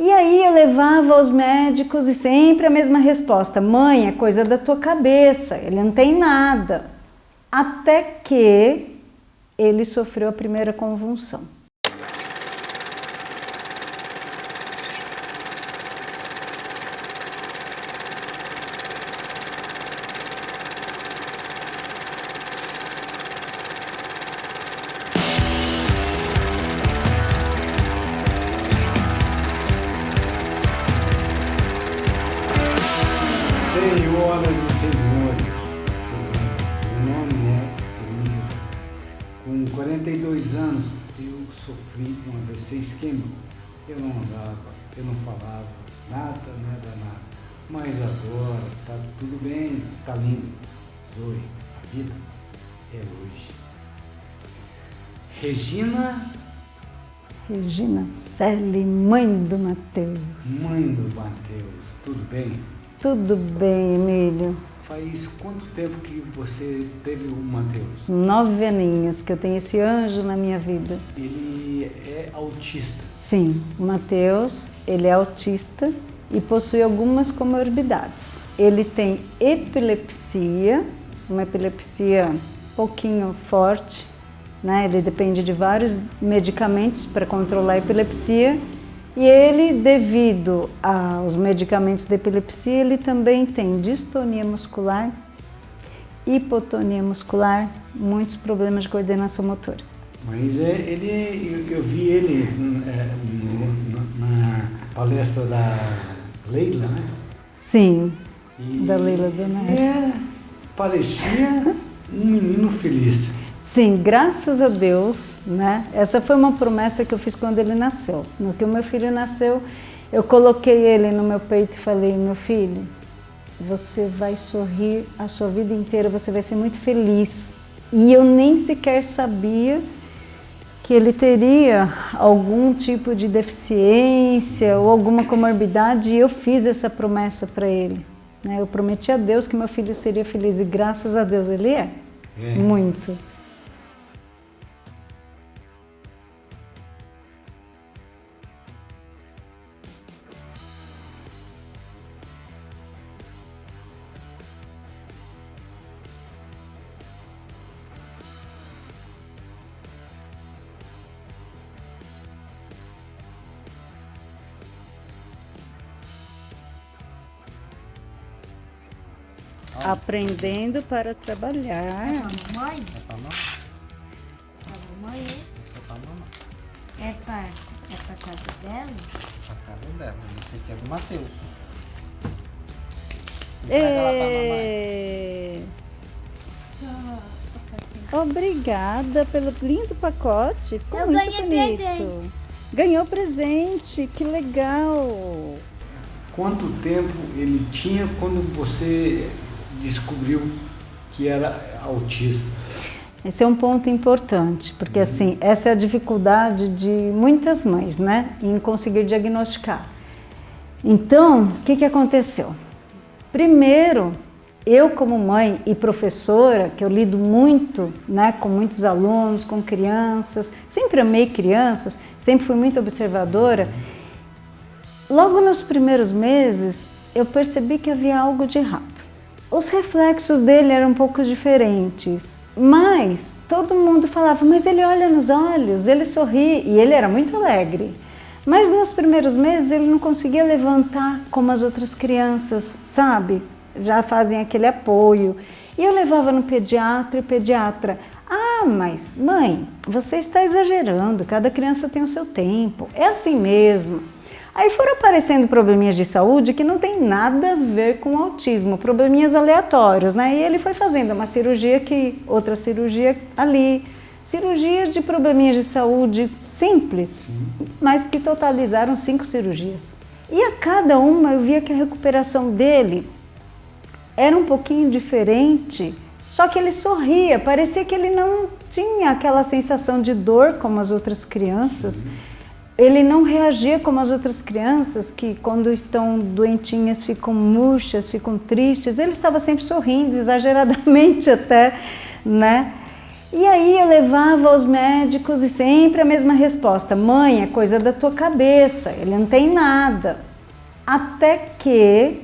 E aí eu levava aos médicos e sempre a mesma resposta: mãe, é coisa da tua cabeça, ele não tem nada. Até que ele sofreu a primeira convulsão. Senhoras e senhores, meu nome é Emílio. Com 42 anos, eu sofri um AVC isquêmico. Eu não andava, eu não falava, nada. Mas agora tá tudo bem, tá lindo. Zoe, a vida é hoje. Regina Celi, mãe do Matheus. Mãe do Matheus, tudo bem? Tudo bem, Emílio. Faz quanto tempo que você teve o Matheus? 9 aninhos que eu tenho esse anjo na minha vida. Ele é autista. Sim, o Matheus, ele é autista e possui algumas comorbidades. Ele tem epilepsia, uma epilepsia um pouquinho forte, né? Ele depende de vários medicamentos para controlar a epilepsia. E ele, devido aos medicamentos de epilepsia, ele também tem distonia muscular, hipotonia muscular, muitos problemas de coordenação motora. Mas eu vi ele na palestra da Leila, né? Sim, da Leila Donato. Parecia um menino feliz. Sim, graças a Deus, né? Essa foi uma promessa que eu fiz quando ele nasceu. No que o meu filho nasceu, eu coloquei ele no meu peito e falei: meu filho, você vai sorrir a sua vida inteira, você vai ser muito feliz. E eu nem sequer sabia que ele teria algum tipo de deficiência ou alguma comorbidade, e eu fiz essa promessa para ele, né? Eu prometi a Deus que meu filho seria feliz e graças a Deus ele é. Muito. Aprendendo para trabalhar. É pra mamãe? É pra mamãe. Pra mamãe? Esse é pra mamãe. É pra casa dela? Pra casa dela. Esse aqui é do Matheus. Entrega ela pra mamãe. Obrigada pelo lindo pacote. Ficou Eu muito ganhei bonito. presente. Ganhou presente, que legal. Quanto tempo ele tinha quando você descobriu que era autista? Esse é um ponto importante, porque assim, essa é a dificuldade de muitas mães, né, em conseguir diagnosticar. Então, o que aconteceu? Primeiro, eu como mãe e professora, que eu lido muito, né, com muitos alunos, com crianças, sempre amei crianças, sempre fui muito observadora. Logo nos primeiros meses, eu percebi que havia algo de errado. Os reflexos dele eram um pouco diferentes, mas todo mundo falava: mas ele olha nos olhos, ele sorri, e ele era muito alegre. Mas nos primeiros meses ele não conseguia levantar como as outras crianças, sabe? Já fazem aquele apoio. E eu levava no pediatra e o pediatra: ah, mas mãe, você está exagerando, cada criança tem o seu tempo, é assim mesmo. Aí foram aparecendo probleminhas de saúde que não tem nada a ver com autismo, probleminhas aleatórios, né? E ele foi fazendo uma cirurgia aqui, outra cirurgia ali, cirurgia de probleminhas de saúde simples, mas que totalizaram 5 cirurgias. E a cada uma eu via que a recuperação dele era um pouquinho diferente, só que ele sorria, parecia que ele não tinha aquela sensação de dor como as outras crianças. Ele não reagia como as outras crianças, que quando estão doentinhas ficam murchas, ficam tristes. Ele estava sempre sorrindo, exageradamente até, né? E aí eu levava aos médicos e sempre a mesma resposta: mãe, é coisa da tua cabeça, ele não tem nada. Até que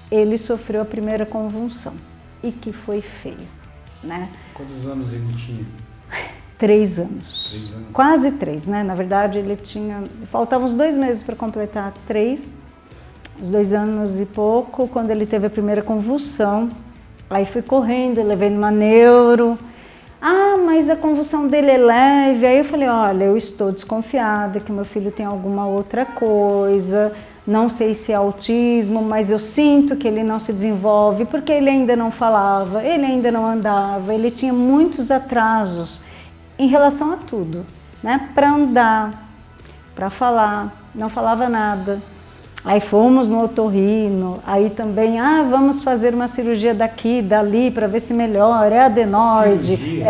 ele sofreu a primeira convulsão, e que foi feio, né? Quantos anos ele tinha? 3 anos. 3 anos. Quase 3, né? Na verdade, faltavam uns 2 meses para completar 3, uns 2 anos e pouco, quando ele teve a primeira convulsão. Aí fui correndo, levei numa neuro. Ah, mas a convulsão dele é leve. Aí eu falei: olha, eu estou desconfiada que meu filho tem alguma outra coisa, não sei se é autismo, mas eu sinto que ele não se desenvolve, porque ele ainda não falava, ele ainda não andava, ele tinha muitos atrasos em relação a tudo, né? Para andar, para falar, não falava nada. Aí fomos no otorrino, aí também, vamos fazer uma cirurgia daqui, dali, para ver se melhora, é adenoide,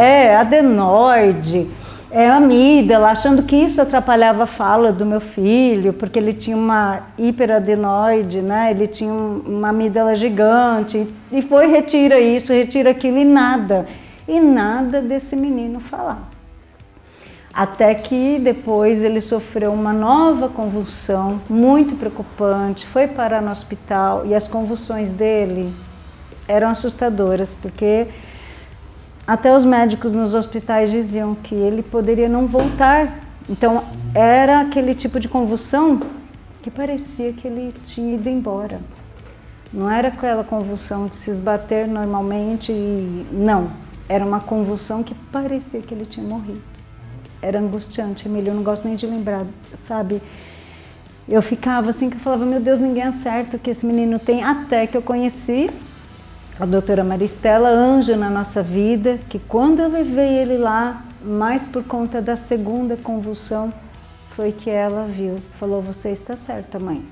é amígdala, achando que isso atrapalhava a fala do meu filho, porque ele tinha uma hiperadenoide, né? Ele tinha uma amígdala gigante, e foi, retira isso, retira aquilo, e nada desse menino falar. Até que depois ele sofreu uma nova convulsão, muito preocupante, foi parar no hospital, e as convulsões dele eram assustadoras, porque até os médicos nos hospitais diziam que ele poderia não voltar. Então era aquele tipo de convulsão que parecia que ele tinha ido embora. Não era aquela convulsão de se esbater normalmente, não. Era uma convulsão que parecia que ele tinha morrido. Era angustiante, Emília, eu não gosto nem de lembrar, sabe? Eu ficava assim, que eu falava: meu Deus, ninguém acerta o que esse menino tem. Até que eu conheci a doutora Maristela, anjo na nossa vida, que quando eu levei ele lá, mais por conta da segunda convulsão, foi que ela viu. Falou: você está certa, mãe.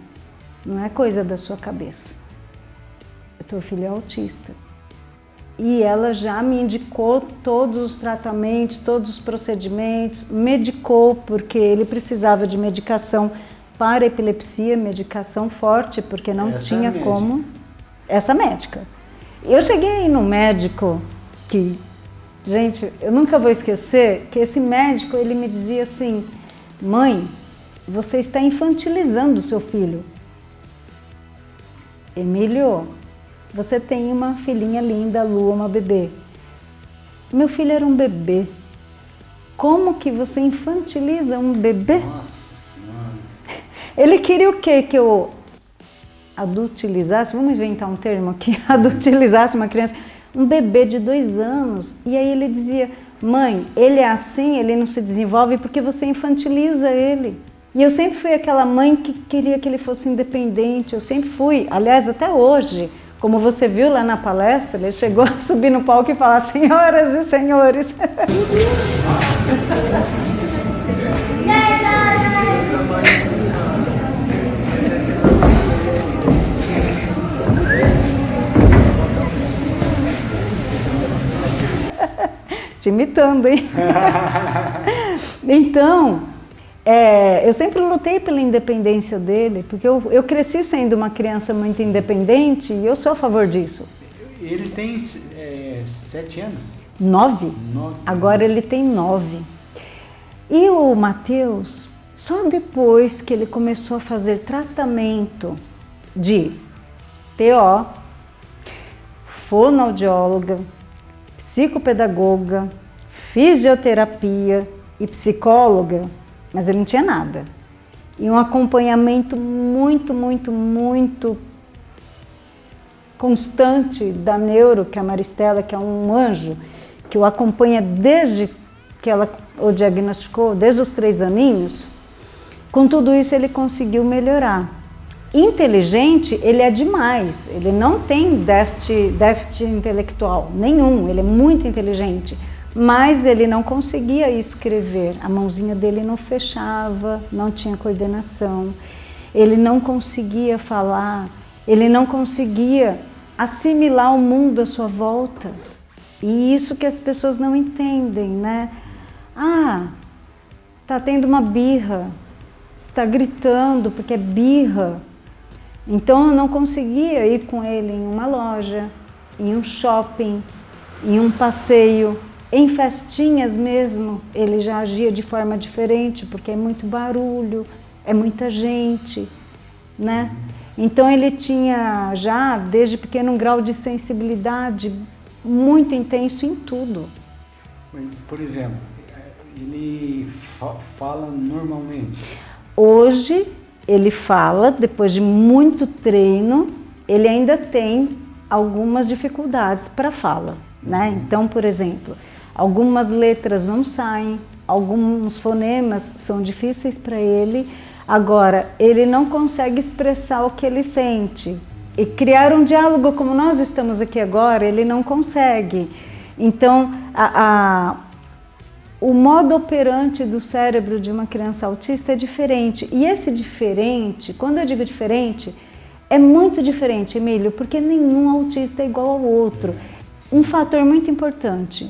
Não é coisa da sua cabeça. Seu filho é autista. E ela já me indicou todos os tratamentos, todos os procedimentos, medicou, porque ele precisava de medicação para epilepsia, medicação forte, porque não tinha como. Essa médica. Eu cheguei no médico que, gente, eu nunca vou esquecer que esse médico, ele me dizia assim: mãe, você está infantilizando o seu filho. Emílio, você tem uma filhinha linda, Lu, uma bebê. Meu filho era um bebê. Como que você infantiliza um bebê? Nossa Senhora. Ele queria o quê? Que eu adultilizasse, vamos inventar um termo aqui, adultilizasse uma criança, um bebê de 2 anos. E aí ele dizia: mãe, ele é assim, ele não se desenvolve porque você infantiliza ele. E eu sempre fui aquela mãe que queria que ele fosse independente, eu sempre fui, aliás, até hoje. Como você viu lá na palestra, ele chegou a subir no palco e falar: senhoras e senhores. Te imitando, hein? Então, eu sempre lutei pela independência dele, porque eu cresci sendo uma criança muito independente e eu sou a favor disso. Ele tem 7 anos? 9? 9. Agora ele tem 9. E o Matheus, só depois que ele começou a fazer tratamento de TO, fonoaudióloga, psicopedagoga, fisioterapia e psicóloga, mas ele não tinha nada. E um acompanhamento muito, muito, muito constante da neuro, que é a Maristela, que é um anjo, que o acompanha desde que ela o diagnosticou, desde os 3 aninhos. Com tudo isso ele conseguiu melhorar. Inteligente, ele é demais, ele não tem déficit intelectual nenhum, ele é muito inteligente. Mas ele não conseguia escrever, a mãozinha dele não fechava, não tinha coordenação, ele não conseguia falar, ele não conseguia assimilar o mundo à sua volta. E isso que as pessoas não entendem, né? Tá tendo uma birra, está gritando porque é birra. Então eu não conseguia ir com ele em uma loja, em um shopping, em um passeio. Em festinhas mesmo, ele já agia de forma diferente, porque é muito barulho, é muita gente, né? Então ele tinha já, desde pequeno, um grau de sensibilidade muito intenso em tudo. Mas, por exemplo, ele fala normalmente? Hoje, ele fala, depois de muito treino, ele ainda tem algumas dificuldades para fala, né? Então, por exemplo, algumas letras não saem, alguns fonemas são difíceis para ele. Agora, ele não consegue expressar o que ele sente. E criar um diálogo como nós estamos aqui agora, ele não consegue. Então, o modo operante do cérebro de uma criança autista é diferente. E esse diferente, quando eu digo diferente, é muito diferente, Emílio, porque nenhum autista é igual ao outro. Um fator muito importante,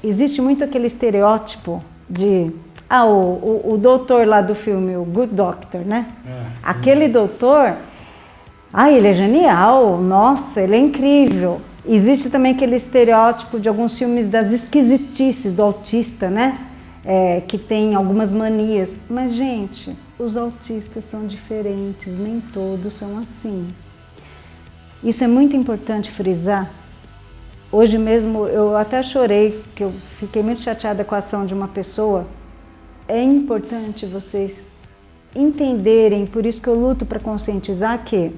existe muito aquele estereótipo de... o doutor lá do filme, o Good Doctor, né? Aquele doutor, ele é genial, nossa, ele é incrível. Existe também aquele estereótipo de alguns filmes das esquisitices do autista, né? Que tem algumas manias. Mas, gente, os autistas são diferentes, nem todos são assim. Isso é muito importante frisar. Hoje mesmo eu até chorei, porque eu fiquei muito chateada com a ação de uma pessoa. É importante vocês entenderem, por isso que eu luto para conscientizar que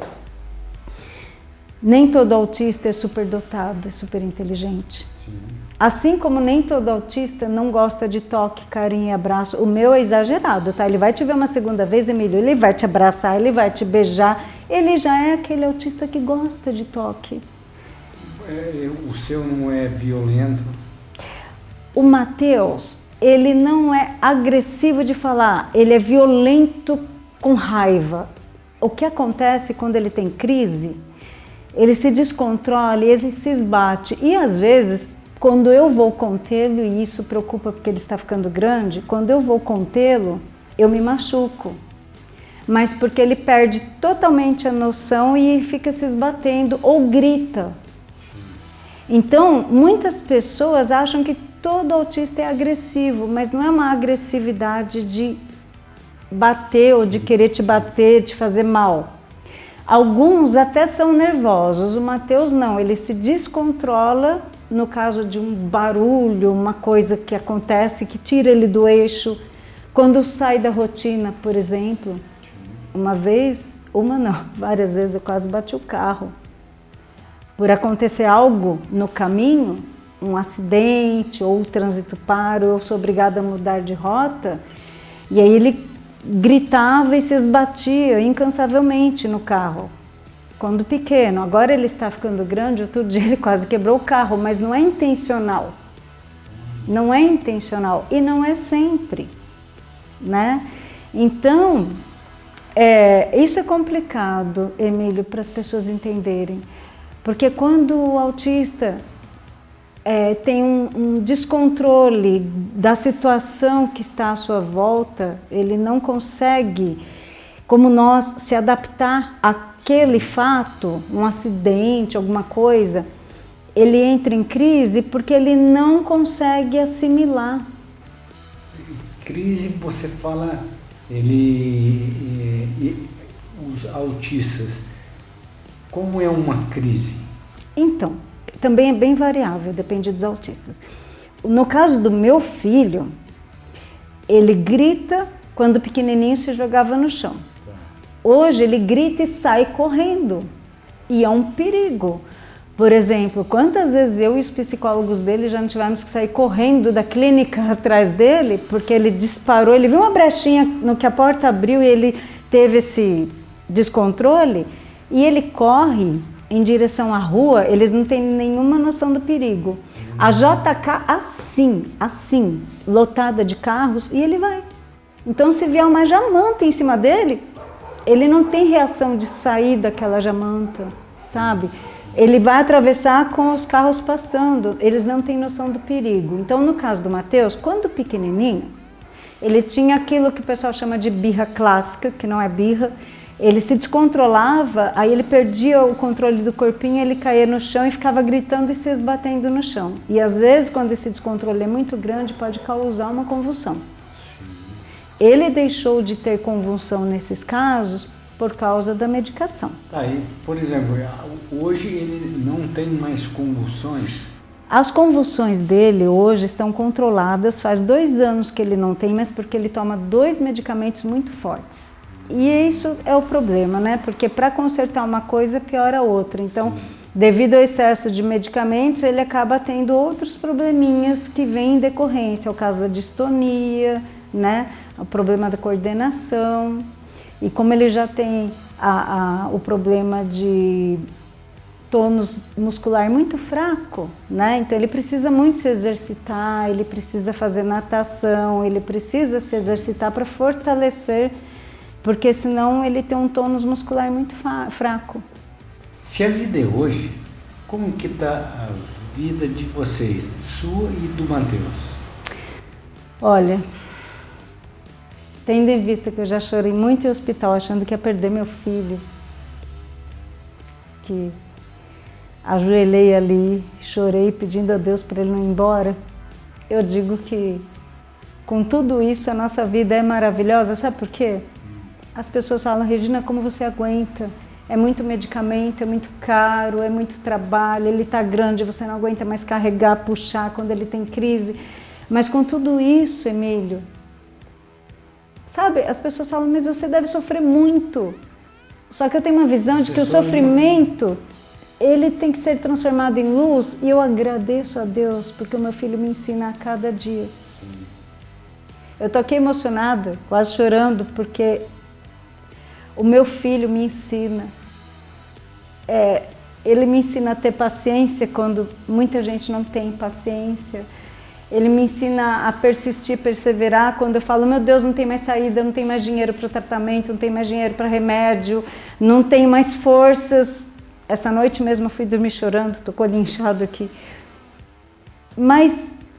nem todo autista é superdotado, é super inteligente. Sim. Assim como nem todo autista não gosta de toque, carinho e abraço. O meu é exagerado, tá? Ele vai te ver uma segunda vez, Emílio, ele vai te abraçar, ele vai te beijar. Ele já é aquele autista que gosta de toque. O seu não é violento? O Matheus, ele não é agressivo de falar, ele é violento com raiva. O que acontece quando ele tem crise? Ele se descontrola, ele se esbate. E às vezes, quando eu vou contê-lo, e isso preocupa porque ele está ficando grande, quando eu vou contê-lo, eu me machuco. Mas porque ele perde totalmente a noção e fica se esbatendo ou grita. Então, muitas pessoas acham que todo autista é agressivo, mas não é uma agressividade de bater ou de querer te bater, te fazer mal. Alguns até são nervosos, o Matheus não, ele se descontrola no caso de um barulho, uma coisa que acontece que tira ele do eixo. Quando sai da rotina, por exemplo, várias vezes eu quase bati o carro. Por acontecer algo no caminho, um acidente ou o trânsito para, eu sou obrigada a mudar de rota, e aí ele gritava e se esbatia incansavelmente no carro, quando pequeno. Agora ele está ficando grande, outro dia ele quase quebrou o carro, mas não é intencional. Não é intencional e não é sempre, né? Então, isso é complicado, Emílio, para as pessoas entenderem. Porque quando o autista tem um descontrole da situação que está à sua volta, ele não consegue, como nós, se adaptar àquele fato, um acidente, alguma coisa, ele entra em crise porque ele não consegue assimilar. Crise, você fala, os autistas, como é uma crise? Então, também é bem variável, depende dos autistas. No caso do meu filho, ele grita quando pequenininho se jogava no chão. Hoje ele grita e sai correndo, e é um perigo. Por exemplo, quantas vezes eu e os psicólogos dele já não tivemos que sair correndo da clínica atrás dele, porque ele disparou, ele viu uma brechinha no que a porta abriu e ele teve esse descontrole, e ele corre em direção à rua, eles não têm nenhuma noção do perigo. A JK assim, lotada de carros, e ele vai. Então se vier uma jamanta em cima dele, ele não tem reação de sair daquela jamanta, sabe? Ele vai atravessar com os carros passando, eles não têm noção do perigo. Então no caso do Matheus, quando pequenininho, ele tinha aquilo que o pessoal chama de birra clássica, que não é birra, Ele se descontrolava, aí ele perdia o controle do corpinho, ele caía no chão e ficava gritando e se esbatendo no chão. E às vezes, quando esse descontrole é muito grande, pode causar uma convulsão. Ele deixou de ter convulsão nesses casos por causa da medicação. Aí, por exemplo, hoje ele não tem mais convulsões? As convulsões dele hoje estão controladas, faz 2 anos que ele não tem, mas porque ele toma 2 medicamentos muito fortes. E isso é o problema, né? Porque para consertar uma coisa, piora a outra. Então, devido ao excesso de medicamentos, ele acaba tendo outros probleminhas que vêm em decorrência. É o caso da distonia, né? O problema da coordenação. E como ele já tem o problema de tônus muscular muito fraco, né? Então ele precisa muito se exercitar, ele precisa fazer natação, ele precisa se exercitar para fortalecer, porque senão ele tem um tônus muscular muito fraco. Se a vida é hoje, como que está a vida de vocês, sua e do Matheus? Olha, tendo em vista que eu já chorei muito em hospital achando que ia perder meu filho, que ajoelhei ali, chorei pedindo a Deus para ele não ir embora, eu digo que com tudo isso a nossa vida é maravilhosa, sabe por quê? As pessoas falam, Regina, como você aguenta? É muito medicamento, é muito caro, é muito trabalho, ele está grande, você não aguenta mais carregar, puxar quando ele tem crise. Mas com tudo isso, Emílio, sabe, as pessoas falam, mas você deve sofrer muito. Só que eu tenho uma visão de que o sofrimento, ele tem que ser transformado em luz, e eu agradeço a Deus, porque o meu filho me ensina a cada dia. Eu tô aqui emocionada, quase chorando, porque o meu filho me ensina. Ele me ensina a ter paciência quando muita gente não tem paciência. Ele me ensina a persistir, perseverar quando eu falo, meu Deus, não tem mais saída, não tem mais dinheiro para o tratamento, não tem mais dinheiro para remédio, não tem mais forças. Essa noite mesmo eu fui dormir chorando, tô com o olho inchado aqui. Mas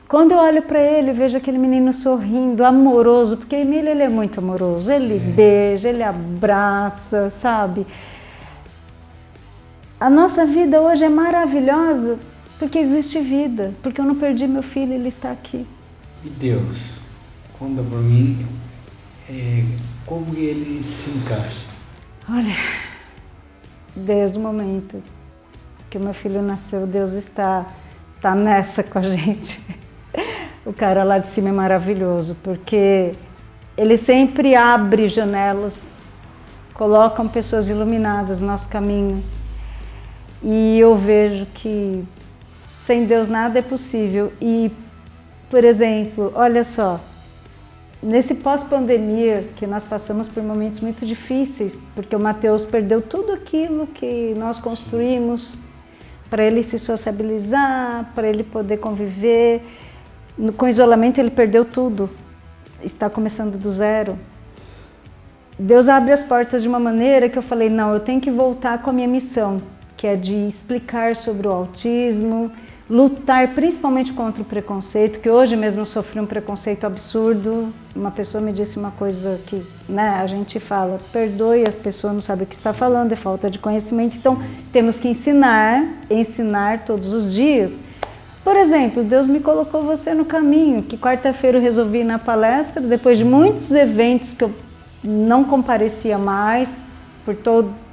quando eu olho para ele, vejo aquele menino sorrindo, amoroso, porque o Emílio, ele é muito amoroso, ele beija, ele abraça, sabe? A nossa vida hoje é maravilhosa porque existe vida, porque eu não perdi meu filho, ele está aqui. E Deus, conta para mim como ele se encaixa. Olha, desde o momento que o meu filho nasceu, Deus está nessa com a gente. O cara lá de cima é maravilhoso, porque ele sempre abre janelas, colocam pessoas iluminadas no nosso caminho. E eu vejo que sem Deus nada é possível. E, por exemplo, olha só, nesse pós-pandemia que nós passamos por momentos muito difíceis, porque o Matheus perdeu tudo aquilo que nós construímos para ele se sociabilizar, para ele poder conviver. Com isolamento ele perdeu tudo, está começando do zero. Deus abre as portas de uma maneira que eu falei, não, eu tenho que voltar com a minha missão, que é de explicar sobre o autismo, lutar principalmente contra o preconceito, que hoje mesmo eu sofri um preconceito absurdo. Uma pessoa me disse uma coisa que, né, a gente fala, perdoe, as pessoas não sabem o que está falando, é falta de conhecimento, então temos que ensinar todos os dias. Por exemplo, Deus me colocou você no caminho, que quarta-feira eu resolvi ir na palestra, depois de muitos eventos que eu não comparecia mais,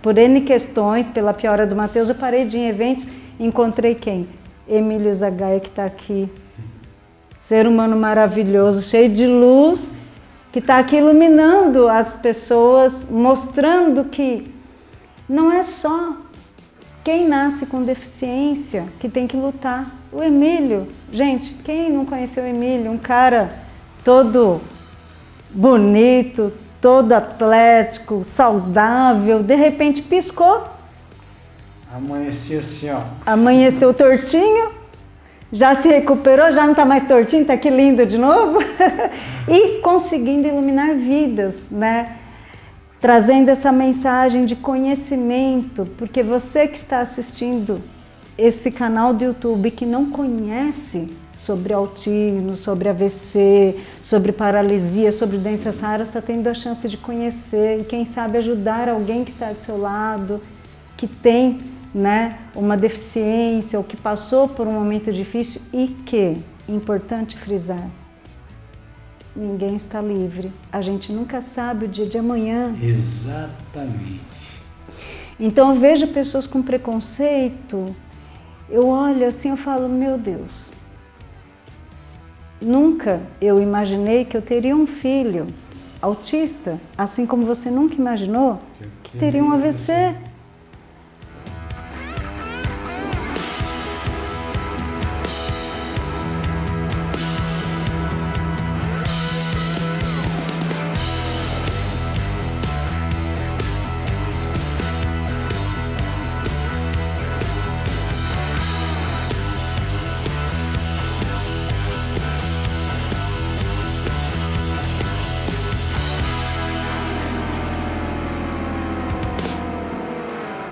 por N questões, pela piora do Matheus, eu parei de ir em eventos e encontrei quem? Emílio Zagaia, que está aqui. Ser humano maravilhoso, cheio de luz, que está aqui iluminando as pessoas, mostrando que não é só quem nasce com deficiência que tem que lutar. O Emílio, gente, quem não conheceu o Emílio? Um cara todo bonito, todo atlético, saudável, de repente piscou. Amanheceu assim, ó. Amanheceu tortinho, já se recuperou, já não está mais tortinho, está aqui lindo de novo. E conseguindo iluminar vidas, né? Trazendo essa mensagem de conhecimento, porque você que está assistindo esse canal do YouTube que não conhece sobre autismo, sobre AVC, sobre paralisia, sobre doenças raras, está tendo a chance de conhecer e quem sabe ajudar alguém que está do seu lado, que tem, né, uma deficiência ou que passou por um momento difícil e que, importante frisar, ninguém está livre. A gente nunca sabe o dia de amanhã. Exatamente. Então eu vejo pessoas com preconceito, eu olho assim, eu falo, meu Deus, nunca eu imaginei que eu teria um filho autista, assim como você nunca imaginou que teria um AVC.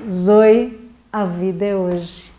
Zoe, a vida é hoje.